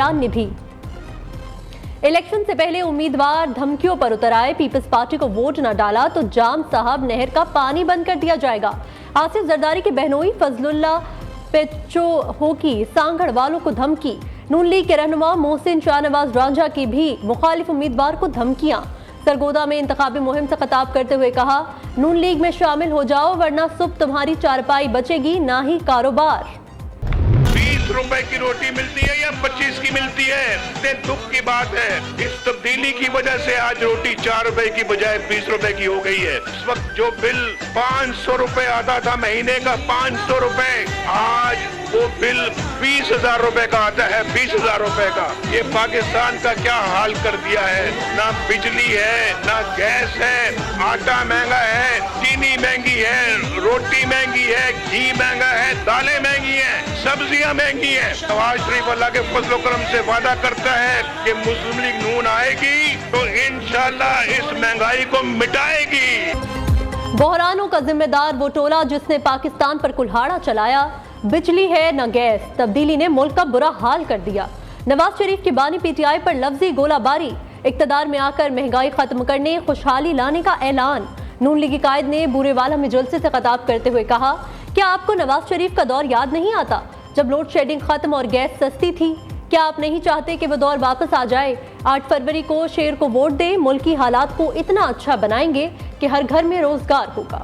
दरमियान निभी। इलेक्शन से पहले उम्मीदवार धमकियों पर उतर आए, पीपल्स पार्टी को वोट न डाला तो जाम साहब नहर का पानी बंद कर दिया जाएगा। आसिफ जरदारी के बहनोई फजलुल्लाह पेचो होकी सांगड़ वालों को धमकी। नून लीग के रहनुमा मोहसिन शाहनवाज रांझा की भी मुखालिफ उम्मीदवार को धमकियां। सरगोदा में इंतखाबी मुहिम से खिताब करते हुए कहा, नून लीग में शामिल हो जाओ वरना सुबह तुम्हारी चारपाई बचेगी ना ही कारोबार। 20 रुपए की रोटी मिलती है या 25 की मिलती है, इतने दुख की बात है। इस तब्दीली की वजह से आज रोटी 4 रुपए की बजाय 20 रुपए की हो गई है। इस वक्त जो बिल 500 रुपए आता था महीने का, 500 रुपए, आज वो बिल 20,000 रुपए का आता है, 20,000 रुपए का। ये पाकिस्तान का क्या हाल कर दिया है। ना बिजली है, ना गैस है, आटा महंगा है, चीनी महंगी है, रोटी महंगी है, घी महंगा है, दालें महंगी है, सब्जियां महंगी है। नवाज शरीफ अल्लाह के फजल करम से वादा करता है कि मुस्लिम लीग नून आएगी तो इंशाल्लाह इस महंगाई को मिटाएगी। बहरानों का जिम्मेदार वो टोला जिसने पाकिस्तान पर कुल्हाड़ा चलाया। बिजली है न गैस, तब्दीली ने मुल्क का बुरा हाल कर दिया। नवाज शरीफ की बानी पीटीआई पर लफ्जी गोलाबारी। इक्तदार में आकर महंगाई खत्म करने, खुशहाली लाने का ऐलान। नून लीगी कायद ने बूरेवाला में जलसे से खिताब करते हुए कहा, क्या आपको नवाज शरीफ का दौर याद नहीं आता जब लोड शेडिंग खत्म और गैस सस्ती थी? क्या आप नहीं चाहते कि वो दौर वापस आ जाए? 8 फरवरी को शेर को वोट दे, मुल्क की हालात को इतना अच्छा बनाएंगे कि हर घर में रोजगार होगा।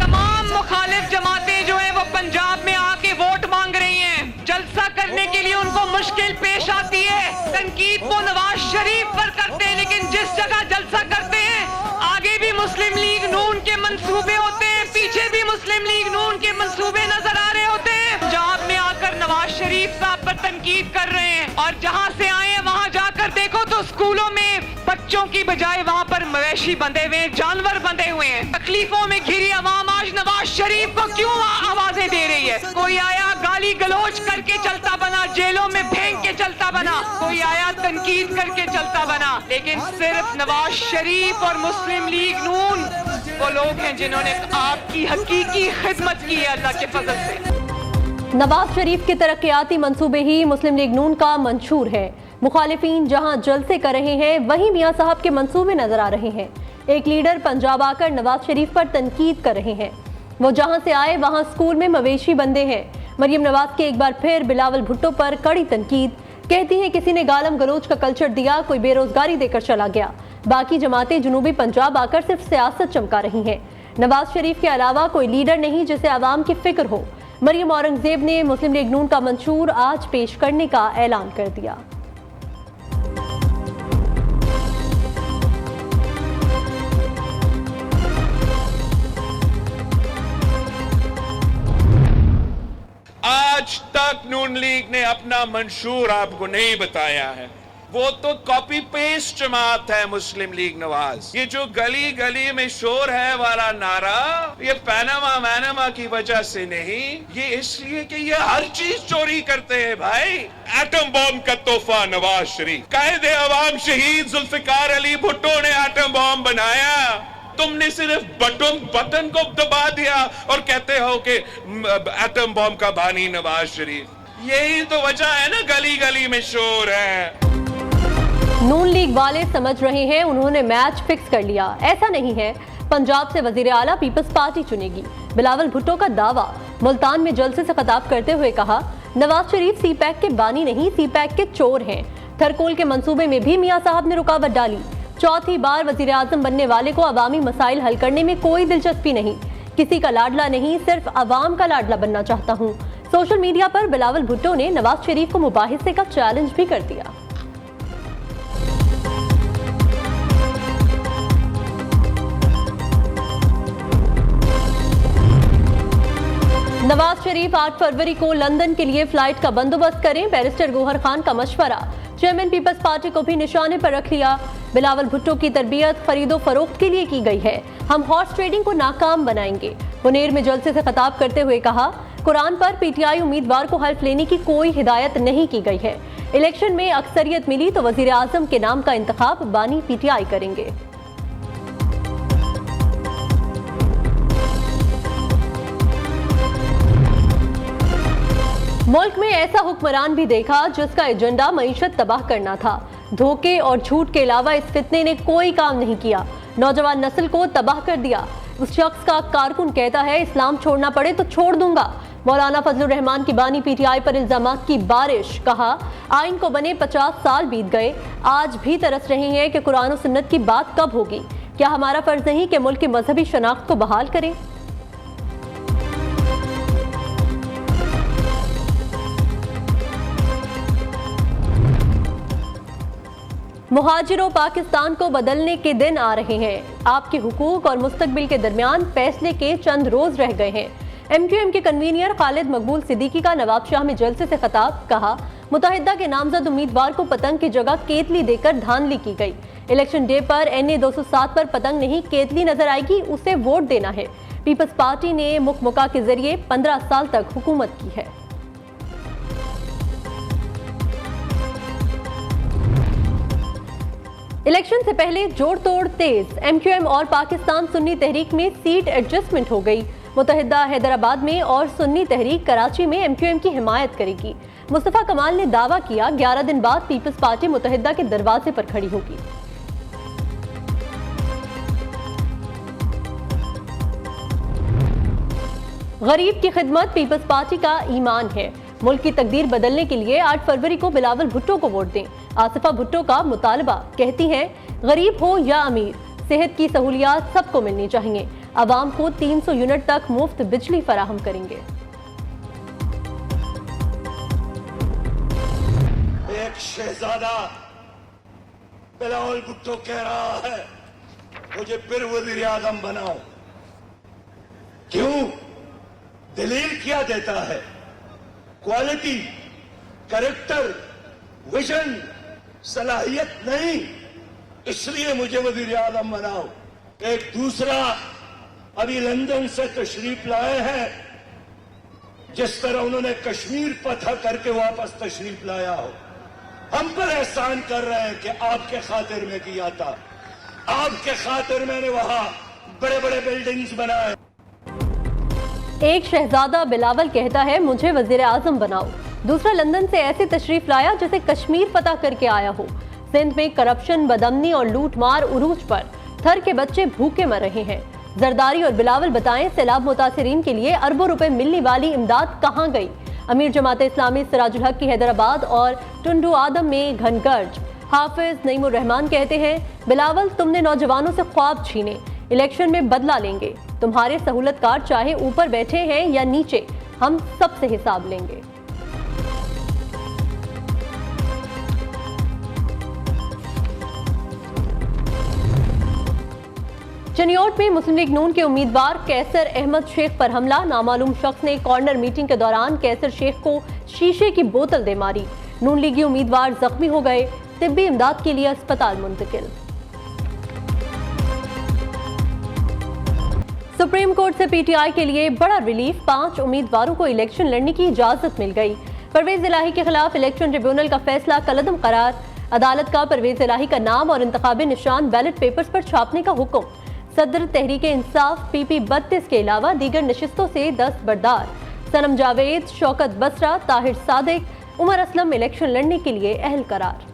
तमाम मुखालिफ जमातें जो है वो पंजाब में आके वोट मांग रही हैं। जलसा करने के लिए उनको मुश्किल पेश आती है। तनकीद वो नवाज शरीफ पर करते हैं, लेकिन जिस जगह जलसा करते हैं आगे भी मुस्लिम लीग नून के मंसूबे होते हैं, पीछे भी मुस्लिम लीग नून के मंसूबे नजर आ रहे होते हैं। पंजाब में आकर नवाज शरीफ साहब पर तनकीद कर रहे हैं और जहां से आए हैं वहां जाकर देखो तो स्कूलों में बच्चों की बजाय वहां पर मवेशी बंधे हुए हैं, जानवर बंधे हुए हैं। तकलीफों में घिरी अवाम आज नवाज शरीफ को क्यों आवाजें दे रही है? कोई आया गाली गलोच करके चलता बना, जेलों में फेंक के चलता बना, कोई आया तनकीद करके चलता बना, लेकिन सिर्फ नवाज शरीफ और मुस्लिम लीग नून वो लोग हैं जिन्होंने आपकी हकीकी खिदमत की है अल्लाह के फजल से। नवाज शरीफ के तरक्याती मंसूबे ही मुस्लिम लीग नून का मंशूर है। मुखालिफिन जहां जलसे कर रहे हैं वहीं मियां साहब के मंसूबे नजर आ रहे हैं। एक लीडर पंजाब आकर नवाज शरीफ पर तनकीद कर रहे हैं। वो जहां से आए वहां स्कूल में मवेशी बंधे हैं। मरियम नवाज के एक बार फिर बिलावल भुट्टो पर कड़ी तनकीद। कहती है किसी ने गालम गलोच का कल्चर दिया, कोई बेरोजगारी देकर चला गया। बाकी जमातें जुनूबी पंजाब आकर सिर्फ सियासत चमका रही हैं। नवाज शरीफ के अलावा कोई लीडर नहीं जिसे आवाम की फिक्र हो। मरियम औरंगजेब ने मुस्लिम लीग नून का मंशूर आज पेश करने का ऐलान कर दिया। आज तक नून लीग ने अपना मंशूर आपको नहीं बताया है। वो तो कॉपी पेस्ट जमात है मुस्लिम लीग नवाज। ये जो गली गली में शोर है वाला नारा, ये पैनामा मैनामा की वजह से नहीं, ये इसलिए कि ये हर चीज चोरी करते हैं भाई। एटम बॉम्ब का तोहफा नवाज शरीफ, कायदे अवाम शहीद जुल्फिकार अली भुट्टो ने एटम बॉम्ब बनाया। तुमने सिर्फ बटन को दबा दिया और कहते हो कि एटम बॉम्ब का बानी नवाज शरीफ। यही तो वजह है ना गली गली में शोर है। नून लीग वाले समझ रहे हैं उन्होंने मैच फिक्स कर लिया। ऐसा नहीं है, पंजाब से वजीर आला पीपल्स पार्टी चुनेगी। बिलावल भुट्टो का दावा। मुल्तान में जलसे से खिताब करते हुए कहा, नवाज शरीफ सी पैक के बानी नहीं, सी पैक के चोर हैं। थरकोल के मंसूबे में भी मियां साहब ने रुकावट डाली। चौथी बार वजीर आजम बनने वाले को अवामी मसाइल हल करने में कोई दिलचस्पी नहीं। किसी का लाडला नहीं, सिर्फ अवाम का लाडला बनना चाहता हूँ। सोशल मीडिया पर बिलावल भुट्टो ने नवाज शरीफ को मुबाहिसे का चैलेंज भी कर दिया। नवाज शरीफ 8 फरवरी को लंदन के लिए फ्लाइट का बंदोबस्त करें, बैरिस्टर गौहर खान का मशवरा। चेयरमैन पीपल्स पार्टी को भी निशाने पर रख लिया। बिलावल भुट्टो की तरबियत खरीदो फरोख्त के लिए की गई है। हम हॉर्स ट्रेडिंग को नाकाम बनाएंगे। मुनेर में जलसे से खिताब करते हुए कहा, कुरान पर पीटीआई उम्मीदवार को हल्फ लेने की कोई हिदायत नहीं की गई है। इलेक्शन में अक्सरियत मिली तो वजीर आजम के नाम का इंतखाब बानी पीटीआई करेंगे। मुल्क में ऐसा हुक्मरान भी देखा जिसका एजेंडा मईशत तबाह करना था। धोखे और झूठ के अलावा इस फितने ने कोई काम नहीं किया, नौजवान नस्ल को तबाह कर दिया। उस शख्स का कारकुन कहता है इस्लाम छोड़ना पड़े तो छोड़ दूंगा। मौलाना फजलुर रहमान की बानी पीटीआई पर इल्जामात की बारिश। कहा आइन को बने 50 साल बीत गए, आज भी तरस रहे हैं कि कुरान और सुन्नत की बात कब होगी। क्या हमारा फर्ज नहीं कि मुल्क की मजहबी शनाख्त को बहाल करें। मुहाजिरों पाकिस्तान को बदलने के दिन आ रहे हैं। आपके हुकूक और मुस्तकबिल के दरमियान फैसले के चंद रोज रह गए हैं। एमक्यूएम के कन्वीनियर खालिद मकबूल सिद्दीकी का नवाबशाह में जलसे से खिताब। कहा मुत्तहिदा के नामजद उम्मीदवार को पतंग की जगह केतली देकर धांधली की गई। इलेक्शन डे पर NA 207 पर पतंग नहीं केतली नजर आएगी, उसे वोट देना है। पीपल्स पार्टी ने मुकमुका के जरिए 15 साल तक हुकूमत की है। इलेक्शन से पहले जोड़ तोड़ तेज। एमक्यूएम और पाकिस्तान सुन्नी तहरीक में सीट एडजस्टमेंट हो गई। मुत्तहिदा हैदराबाद में और सुन्नी तहरीक कराची में एमक्यूएम की हिमायत करेगी। मुस्तफा कमाल ने दावा किया 11 दिन बाद पीपल्स पार्टी मुत्तहिदा के दरवाजे पर खड़ी होगी। गरीब की खिदमत पीपल्स पार्टी का ईमान है। मुल्क की तकदीर बदलने के लिए 8 फरवरी को बिलावल भुट्टो को वोट दें। आसिफा भुट्टो का मुतालबा, कहती हैं गरीब हो या अमीर, सेहत की सहूलियात सबको मिलनी चाहिए। आवाम को 300 यूनिट तक मुफ्त बिजली फराहम करेंगे। एक शहजादा बिलावल भुट्टो कह रहा है मुझे फिर वज़ीर आज़म बनाओ। क्यों? दलील क्या देता है? क्वालिटी, कैरेक्टर, विजन, सलाहियत नहीं, इसलिए मुझे वज़ीर आज़म बनाओ। एक दूसरा अभी लंदन से तशरीफ लाए हैं, जिस तरह उन्होंने कश्मीर फतह करके वापस तशरीफ लाया हो। हम पर एहसान कर रहे हैं कि आपके खातिर में किया था, आपके खातिर मैंने वहां बड़े बड़े बिल्डिंग्स बनाए। एक शहजादा बिलावल कहता है मुझे वजीर आजम बनाओ। दूसरा लंदन से ऐसी तशरीफ लाया जैसे कश्मीर फतह करके आया हो। सिंध में करप्शन, बदअमनी और लूटमार उरूज पर, थर के बच्चे भूखे मर रहे हैं। जरदारी और बिलावल बताएं सैलाब मुतासिरीन के लिए अरबों रुपए मिलने वाली इमदाद कहां गई। अमीर जमात इस्लामी सिराजुल हक की हैदराबाद और टुंडू आदम में घनगर्ज। हाफिज नईमुर रहमान कहते हैं बिलावल तुमने नौजवानों से ख्वाब छीने, इलेक्शन में बदला लेंगे। तुम्हारे सहूलतकार चाहे ऊपर बैठे हैं या नीचे, हम सबसे हिसाब लेंगे। चनियोट में मुस्लिम लीग नून के उम्मीदवार कैसर अहमद शेख पर हमला। नामालूम शख्स ने कॉर्नर मीटिंग के दौरान कैसर शेख को शीशे की बोतल दे मारी। नून लीगी उम्मीदवार जख्मी हो गए, तिब्बी इमदाद के लिए अस्पताल मुंतकिल। सुप्रीम कोर्ट से पीटीआई के लिए बड़ा रिलीफ, 5 उम्मीदवारों को इलेक्शन लड़ने की इजाजत मिल गई। परवेज इलाही के खिलाफ इलेक्शन ट्रिब्यूनल का फैसला कलअदम करार। अदालत का परवेज इलाही का नाम और इंतखाबी निशान बैलेट पेपर्स पर छापने का हुक्म। सदर तहरीक इंसाफ PP 32 के अलावा दीगर नशिस्तों से दस्तबरदार। सनम जावेद, शौकत बसरा, ताहिर सादिक, उमर असलम इलेक्शन लड़ने के लिए अहल करार।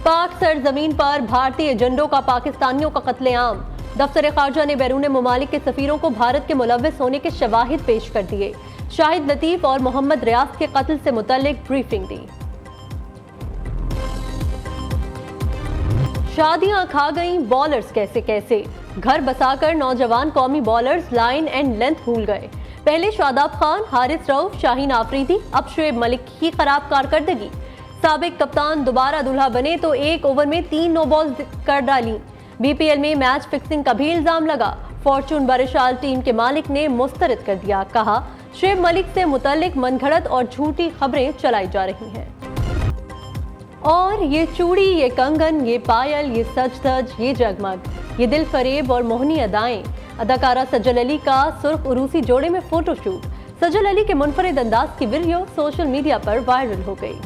पाक सरजमीन पर भारतीय एजेंडों का पाकिस्तानियों का कत्लेआम। दफ्तर खारजा ने बैरून ममालिक के सफीरों को भारत के मुलव्विस होने के शवाहिद पेश कर दिए। शाहिद लतीफ और मोहम्मद रियाज के कत्ल से मुतल्लिक ब्रीफिंग दी। शादियां खा गईं बॉलर्स कैसे कैसे। घर बसाकर नौजवान कौमी बॉलर्स लाइन एंड लेंथ भूल गए। पहले शादाब खान, हारिस रऊफ, शाहीन आफरीदी, अब शुएब मलिक की खराब कारकर्दगी। साबिक कप्तान दोबारा दूल्हा बने तो 1 ओवर में 3 नो बॉल कर डाली। BPL में मैच फिक्सिंग का भी इल्जाम लगा। फॉर्चून बरिशाल टीम के मालिक ने मुस्तरद कर दिया। कहा शुएब मलिक से मुतल्लिक मनगढ़ंत और झूठी खबरें चलाई जा रही हैं। और ये चूड़ी, ये कंगन, ये पायल, ये सज धज, ये जगमग, ये दिल फरेब और मोहनी अदाएं। अदाकारा सजल अली का सुर्ख उरूसी जोड़े में फोटोशूट। सजल अली के मुनफरिद अंदाज की वीडियो सोशल मीडिया पर वायरल हो गई।